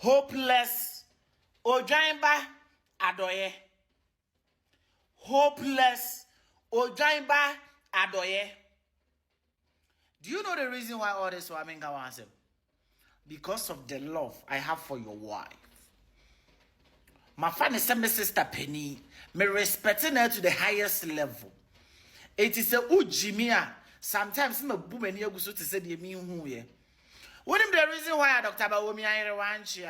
Hopeless Ojaimba Adorye. Hopeless Ojaimba Adorye. Do you know the reason why all this women can answer? Because of the love I have for your wife. My fan is my sister Penny. Me respecting her to the highest level. It is a ujimia. Sometimes me boom and you to say the me who ye. What is the reason why Dr. Bawomi I want you?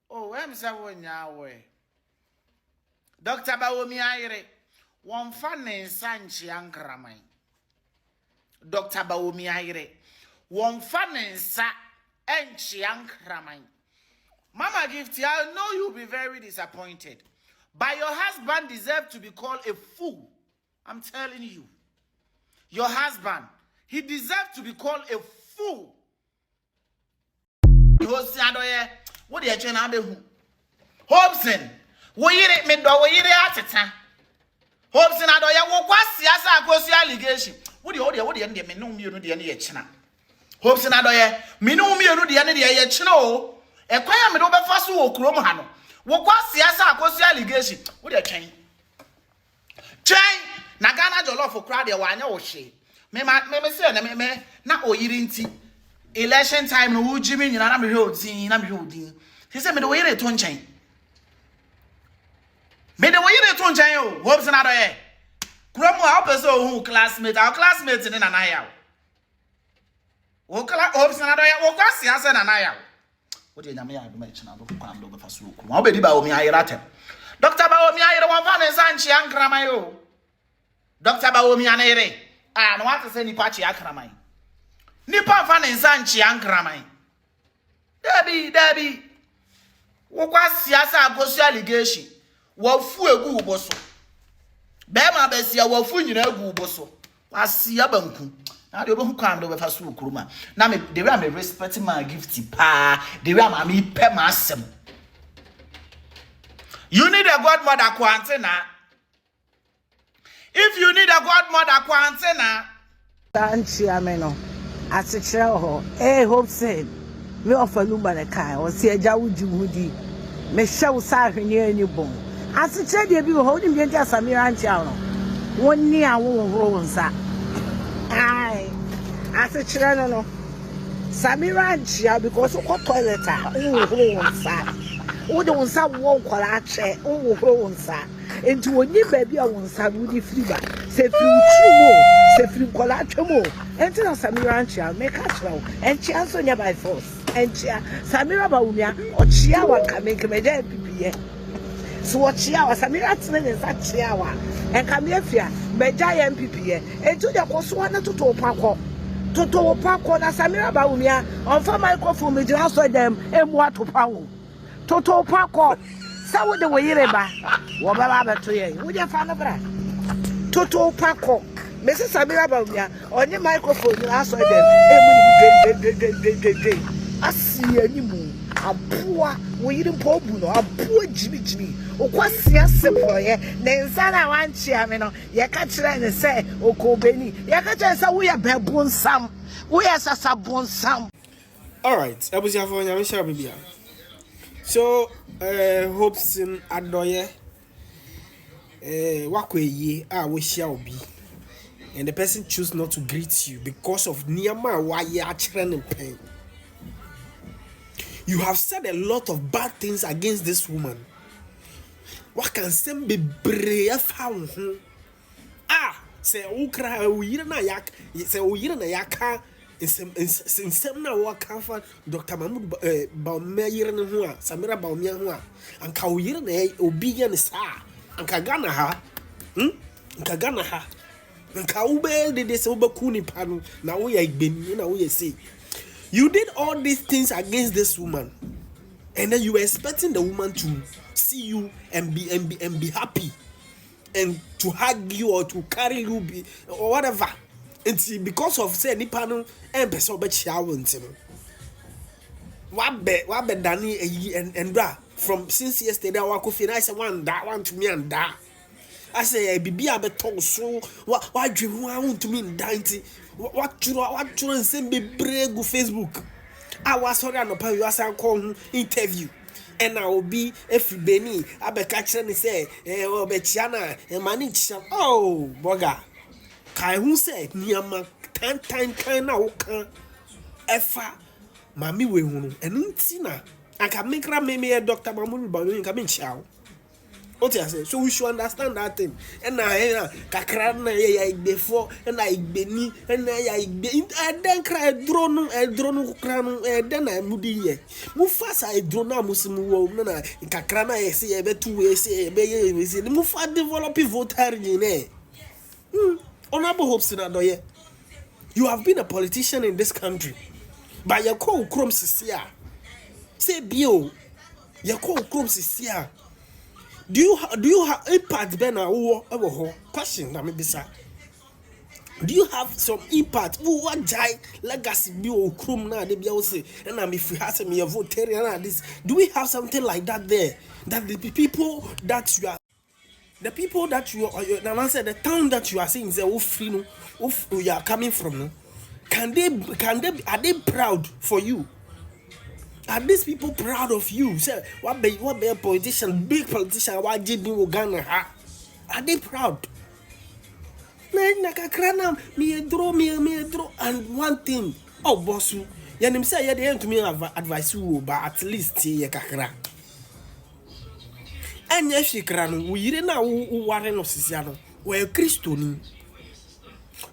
Oh, I'm sorry now. Dr. Bawomi I one fan in Sanchi Ankramai. Dr. Bawomi I one fan in Sa and Chiankramai. Mama Gifty, I know you'll be very disappointed. But your husband deserves to be called a fool. I'm telling you. Your husband, he deserves to be called a fool. What are you trying to do? Hobson, what you me do? What you at it? Hobson, Adorye, what's the allegation? What do you end me? No, you know the end China. Hobson, Adorye, me no me no the end Chino. And quite me over fast walk, Romano. What's the allegation? What are you trying? Trying. Nagana jollof for crowd wanya o she. Me say na me na oyirinti. Election time no ujimi nyina na me hwe na me hwe odin. He say me de wo yire to nchen. Me de wo yire to nchen o. Hopes na Adorye. Kromo a person who classmate, our classmates in na ya. Wo hopes na Adorye wo kwasi ase na ya. Wo de nyame ya do ma china do kwa ndo be faso okru. Wo be di ba o mi ayiratem. Dr. Bawomi ayire won fa ne sanchi ankrama yo. Dr. Bawomi anere. Ah, no want to say nipa chi akramai. Nipa fa ne sanchi ankramai. Debi. Wo kwa siasa agosu allegation. Wo fu egu uboso. Be ma be sia wo fu nyina egu uboso. Wa sia banku. Na de obo kwa ndo be fa so okuruma. Na me the way am respect my gift pa. The way am me pe ma asem. You need a godmother quarantena. If you need a godmother quarantena. Tanchi ameno. Asichero. Hope said. Me offer number the car. Or see a jawuji woody. Me show sa near any bone. Asichero de be holding me just a mirror channel. 1 year won't roll sa. Aye. Asichero no. Samira chia because of what toilet are. Sa. Wo de wonsa wo kwala ache wo horo wonsa enti woni baabi a wonsa wo di free ba se free true se free kwala atwemo enti na Samira anchia make a travel enti anso nya by force enti Samira ba umia ochia wa kameke meje NPP so ochia wa Samira tene ne sa chia wa enka me afia meja ya NPP enti de koso na toto pakọ na Samira ba umia onfa microphone meje aso dem emu atopa wo Toto Paco, so the way ba. Wababa to ye. Would you find a bra? Toto Paco, Mrs. Samira Bamia, on your microphone, you ask them. I see any moon. A poor, we didn't poor Buno, a poor Jimmy. O what's your simple, yeah? Then Sana one chairman, ya catch and say, O Kobeni, ya catch and say, we are baboon some. We are sabon some. All right, I was your phone, I'm sure. So, hopes in Adorye, wakwe ye, we shall be, and the person choose not to greet you because of Niyama why you are in pain. You have said a lot of bad things against this woman. What can some be brave found? Say ukra uyira na yak, say uyira na yaka. In some now what comfort Dr. Mahmoud Baumir and Hua, Samira Baumia Hua, and Kawir and Obian is ha, and Kagana ha, and Kagana ha, and Kaube did this over Kuni Panu. Now we have been, you know, we see. You did all these things against this woman, and then you were expecting the woman to see you and be happy, and to hug you or to carry you or whatever. And because of say nipa no empese obechia wonti no wabe dani and bra from since yesterday wa kofi na say one to me and da I say bibi abeton so wa dwe ho to me nda nti what churo nsem bebre go Facebook I was sorry no pa you asan call interview. And I will be if Benny, I be catching and say, oh, Betiana, and Manicha. Oh, Boga. Kai who said, Niama, time, now can Efa, Mammy will, and Tina. I can make me a doctor, Mamu, but you come in chow. What I say? So we should understand that thing. And I kakrana before, and I beni, and I then cry drone, then I moody ye. Mufasa I drone musimu, nana, kakrana, I say a bit 2 ways, a bay, Mufa develop voter in Honorable Hopes in Adorye. You have been a politician in this country. By your call, crumbs is here. Say, Bio, your call, crumbs is here. Do you have impact Ben question that maybe sir? Do you have some impact? What jai legacy be o chrome now they be say and if we have me a votarian and this do we have something like that there? That the people that you are the town that you are saying is free no you are coming from no? Can they are they proud for you? Are these people proud of you? Say, what be a politician, big politician, what did you Ghana? Are they proud? Me draw, and one thing. Oh, bossu. Yanim say ya the to me advice you, but at least ye kakra. And yes, she cran, we didn't know who waren of Siciano. Where Christoni.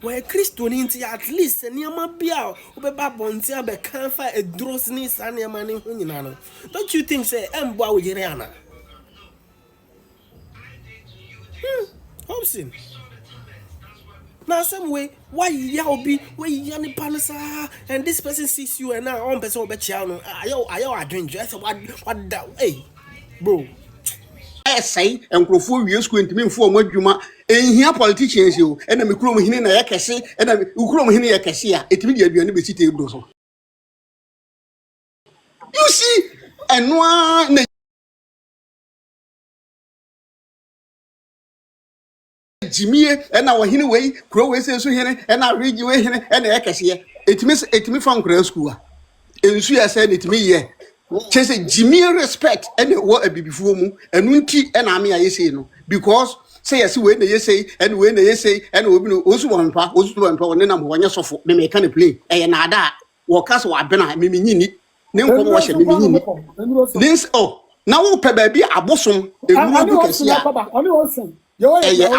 Where Christianity at least and Yama Bia, Ubabontia be can't find a drosness and Yamani Hunyanano. Don't you think, say, Mboa with Yeriana? Hobson. Now, some way, why y'all be where Yanni Panasa and this person sees you and now on person bet you I drink just what that hey, bro. Say and Crofo use going to mean for what you ma and here politicians you and I'm a chrome in a cassie and I'm chrome in a cassia. It will be a university. You see, and one Jimmy and our hinway, crow is so here and I read you and a cassia. It me from grade school. And she has said it me, yeah. She said, Jimmy respect and what a before me, and Winky and Army, I say no, because say as when they say, and when they say, and we also one part, and then I'm 1 year of me can play, and nada, or castle, I've been at Mimini, no one wash Mimini. This, oh, now, baby, a bosom, a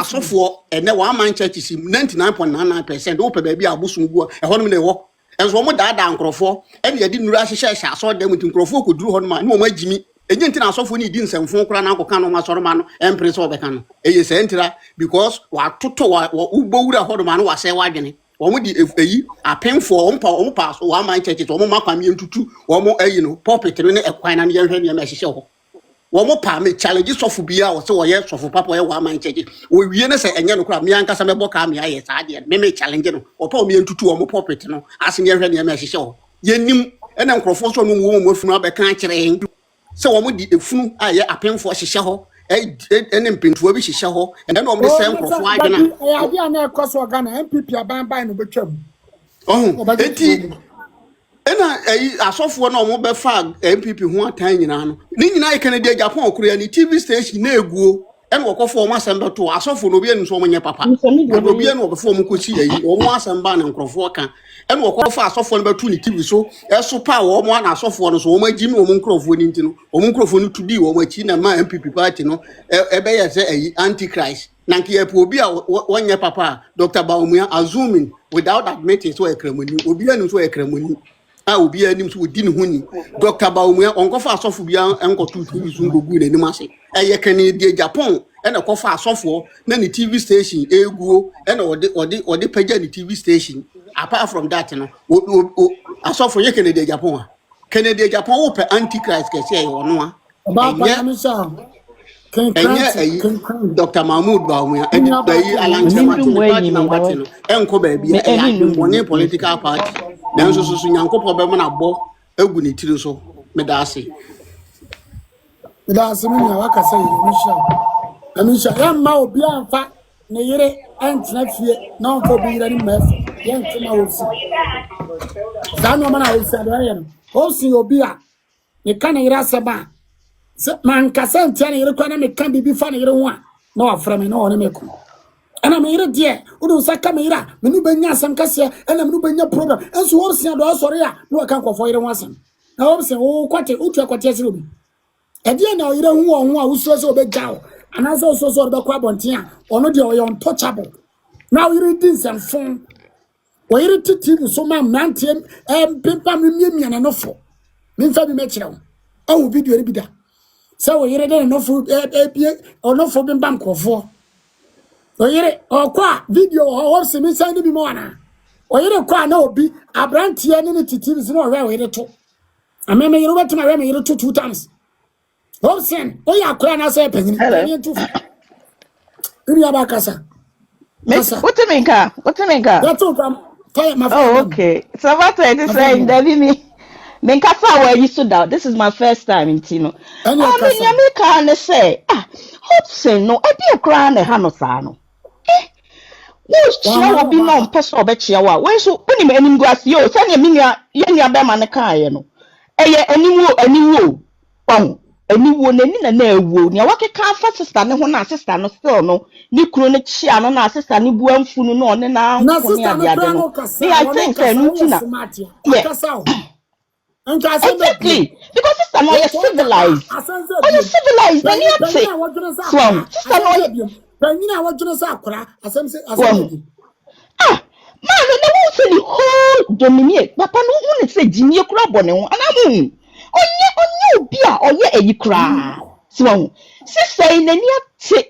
so for, and now 1 man church is 99.99%, open baby, a bosom, a home in the walk. And so much that down Crawford, and you didn't rush share, saw them with Crawford could do on my no my Jimmy. Agent and so for didn't send phone crown uncle Cano Masorman, Empress of the Cano. A yes, enter because what to Ubo Hodman was say wagon. Or would a pen for on pass or 1 man churches or more coming to 2 or more, puppet and a quine and young message. One more palm challenges of Bia or so yes of Papa 1 man churches. We say and young crab, Mianca Samaboka, yes, I did, may challenge or pour me into 2 or more puppet, asking your message. Yenim and I'm Crawford woman from Rabbi Country. So I would the flu, I pen for Shishaho, and then pin to a Shishaho, and then on the same Crawford. I didn't cross Ghana, NPP are buying the chum. Oh, and I saw for no mobile fag NPP who are tiny now. Ning I can get Japan Korean TV station near go and walk off for my sender to I saw for Nobian so many papa. Nobian or before Mukuchi or once and ban and Crawford and walk off fast off on about 2 TV so as so power one I saw for us or my Jimmy or Muncroft into or Muncroft to do or my chin and my NPP party no a bay say antichrist. Nanki Epobia 1 year papa Dr. Baumia assuming without admitting so a cremony Obian so a cremony. I will be a name to Dean Honey. Dr. Baumia, Uncle Fasofia, Uncle to Zungo Good and Massy. A Canadian Japan and a coffee software, then the TV station, Ego, and or the page the TV station. Apart from that, I saw for Canadian Japan. Canadian Japan open antichrist, can say or no. Dr. Mahmoud Baumia, and the Uncle Baby, and political party. Now, so Yanko problem na bo egu ni tiri so me da ase me ya waka say Misha ma obi anfa ne yire entna fie na onko bi yire ni mef ye ntima wo si za no ma na wo si ado ye no Hopsin obia me kan yira seba se man kasa ntia ne yire kwa na me kan bibi fa ne yire ho a na wa fra me na one me ko ana me yire de udu saka me yira me nu banya asam kase ana me nu banya problem enso Hopsin do asori a no kan kwofo yire ho asam na Hopsin wo kwate utu akwate asiri obi e de na yire ho a uso so obegao ana so be kwa bonten a ono de oyo untouchable now yire din semfon wo yire titi so ma mante pempa me miamia na fo me fa bi me kire wo awu video ri bida so wo yire de no fo ono fo bi mbam krofo wo yire okwa video ho se mi send bi mo ana wo yire kwa na obi abrantie ne titi bi no wo yire to ameme yire wetima we me yire to 2 times Hopsin o ya kwa na say penyin to iri abakasa What do you mean, car? that's all my Oh, okay. So what I just saying that me kasa where you stood out. This is my first time in Tino. I mean, you can't say, Hopsin, no, I be a grand Hanosano. Who's will be known person of Chiawa? When so when him grass yo, send your minia, Yenya Bama Car, no. Any woo. Oh. Any one in a wood, near what a car for sister, no one sister, no still no, ni crone chia, no sister, ni buon funu, no, and now, I think, exactly, because sister, no, you're civilized. Oh, you're civilized, then you're swam, sister, no, what you say, man, the whole whole Dominic, Papa, no one say, Jimmy Crab on and I'm on beer or ye cry. So, sister in the near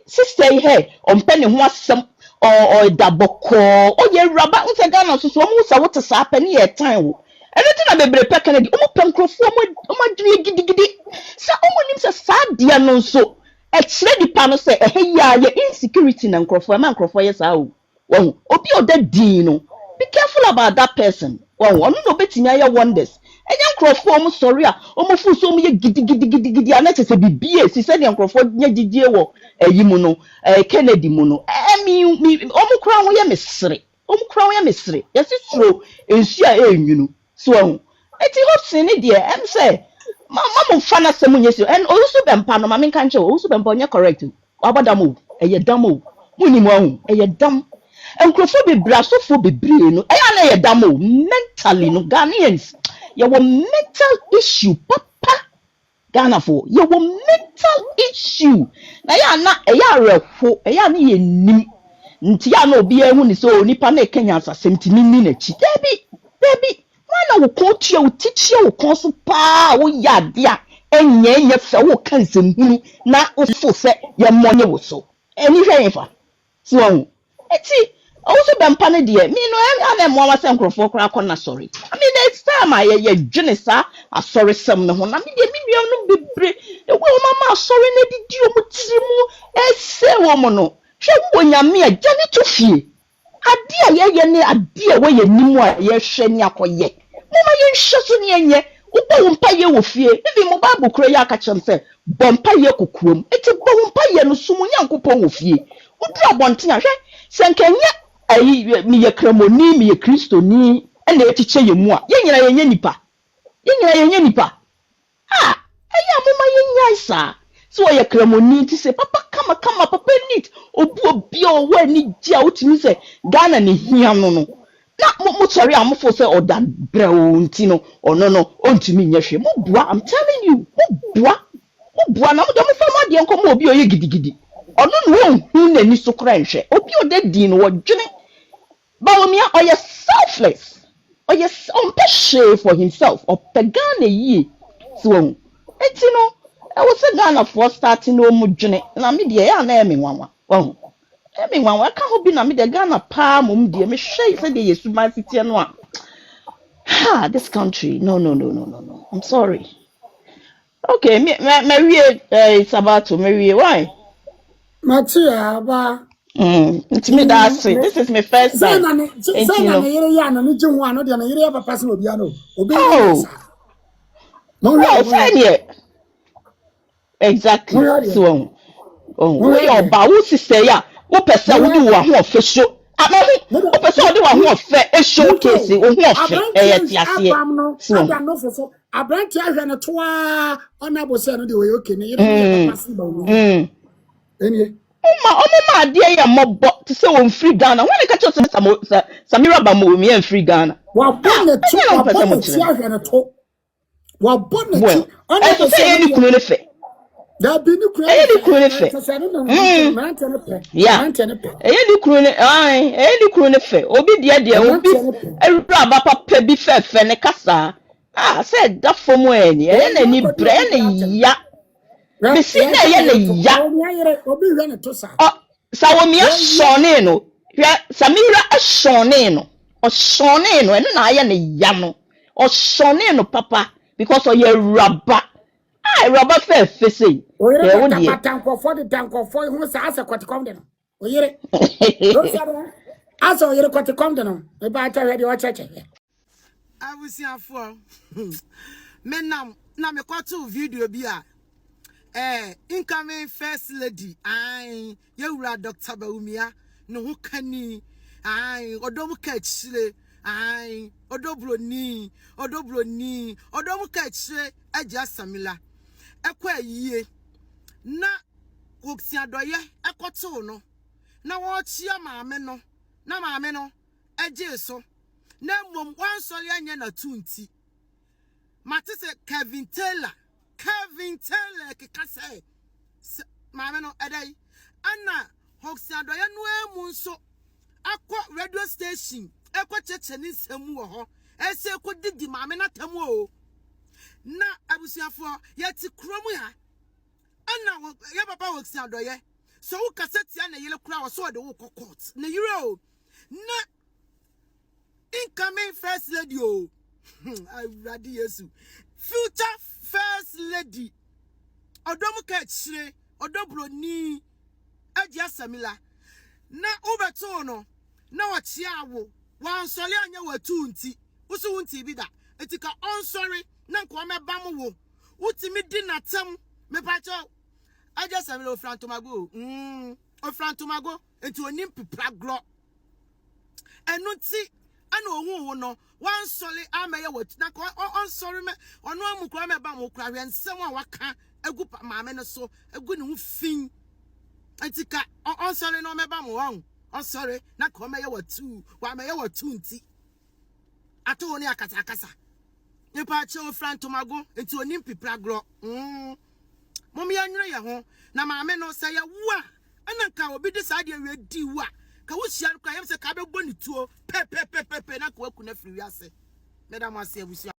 sister here on penny was some or double call or ye rubber with a gun or so almost what to happen here time. And I don't know, baby, pecking it, open crofom, my dear giddy. So, name's a sad dear no so. It's ready, panel say, hey, yeah, your insecurity and crofom, man, crofom, yes, oh, Opio that Dino. Be careful about that person. Oh, I'm not betting your wonders. And young crofom, sorry, almost so me giddy, and let us be BS. He said, young crofom, Yadio, a Yimono, a Kennedy mono. I mean, me, almost crown your mystery. Mystery. Yes, it's true. And she, you know. So, it's Hopsin, dear, and say, Mamma Fana Samunis, and also Bempano, Mamma Cancho, also Bemponia correct. Abadamu, a damu, Munimo, a dam, and Crofo brasso for be brain, a damo, mentally, no Ghanaians. You were mental issue, Papa Ghana for you were mental issue. Now, you're not a yard for a yanni. Ntiano be a woman is so Nipane Kenyans are 70 minutes. Baby. Why not coach you, teach you, consult pa, oh, ya, dear, and ye, fellow cousin, not also set your money was so. Anything ever. So, it's also been panny dear. Me no, I'm more than for crack on a sorry. I mean, next time I Jenisa, a sorry, some no one. I mean, the brave. The well, mamma, sorry, did you mutimu, say, woman, she won't ya me a journey to fear. Adia where you knew ye sheni akoye. Mama yen shosu ni enye. Upa umpa ye wo fie. Evi mo babu kure ya kachem se. Bompa ye kukuom. Eti bo umpa ye no sumu nyankopon wo fie. Udu abonten ahwe. Se nkenya ayi mi ye kremoni mi ye kristo ni ene etiche ye mu a. Ye nyina yenye nipa. Ah, eya mama yen nyaisa. So ye kremoni ti se papa kama papa neat. Obi o we ni dia utimi se Ghana ni hia no no na mo sorry am for say oda brewo ntino no ontimi nyehwe mo bua. I'm telling you mo bua na mo do mo fama de nko mo obi o ye gidigidi ono no hu na ni so kra nhwe obi o de din wo dwene ba wo mia o ye selfless o ye on pay for himself o pe Ghana yi so etino I was a Ghana for starting no mo dwene na me de ya na emi nwanwa. Oh, everyone, I can't be na me the Ghana palm, dear. Me shay said the Yesuma city and one. Ha, this country. No. I'm sorry. Okay, Mary, it's about to marry. Why? Matia, ba. It's me that's it. This is my first time. Oh, fine yet. Exactly. So. Oh, we are about sister, yeah. What person would do one official? What person do one fair a showcase? Oh, Abranti ahwe no toa honorable say no dey we okay ne yire papa simba wo. Enie. Oma ade ya mobo to say won free Ghana. When they catch us Samira ba mo me free Ghana. Wa bonnet ahwe no to. Wa bonnet Well, honorable say any kunu ne fe. Da bi ni kunu ne fe. Yeah. Any kunu ne fe. Obi de obi ewura ba papa bi fe ne kasa. Ah, said that for mo eni. Na ni bre na ya. Me si na ye na ya. Obi hwe ne to sa. Oh, Sawomia shone no. Samira a shone no. O shone no eno na ye ne ya no. O shone no papa because o ye rubber. Ah, rubber fe say. Oyere na tanko for the tanko for hu sa asa kwati kom de no. Oyere. Do sa do. Asa oyere kwati kom de no. E ba ta hwe de o cheche. Abusiafo. Menam na me kwatu video bi a incoming first lady yewura Dr. Baumia no ho kani odom ka chire odobroni odom ka chire aja Samila ekwa yie na woksi Adorye ekoto no na wo chia maame no na maame no aje so na mom wansori anya na tunti matese Kevin Taylor kikase maame no edai ana hoksi Adorye no emu nso akwa radio station ekwa cheche ni nsemu wo ho ese ko didi maame na tamu o na abusiafo yeti kromu ya ana ya papa hoksi Adorye so wo kaseti na yele kura wo so de wo court na yire o na incoming first lady o Radi Yesu future first lady odom ka chire odobroni agia Samila na ubeto no na wachia awo wansole anya watunti usu wunti bi da etika onsori na nko meba mo wo utimi di natam me pacho agia Samila ofrantomago enti onim pipra gro enuti ana ohun wo no wansole ameye watu na on sorry me ono amukura me ba mo kura hwe nsem a waka agu maame no so agu ne hu fin antika on sorry no me ba mo won on sorry na ko meye watu wa meye watu nti ato oni akasa akasa nipa che ofrantomago enti onim pipra gro mom ya nwere ye ho na maame no se ya wu a ana nka obi de sa de we di wu a ka wo hia kwa yem se ka be boni tuo pe na ko aku na firi wiase medam ase abusia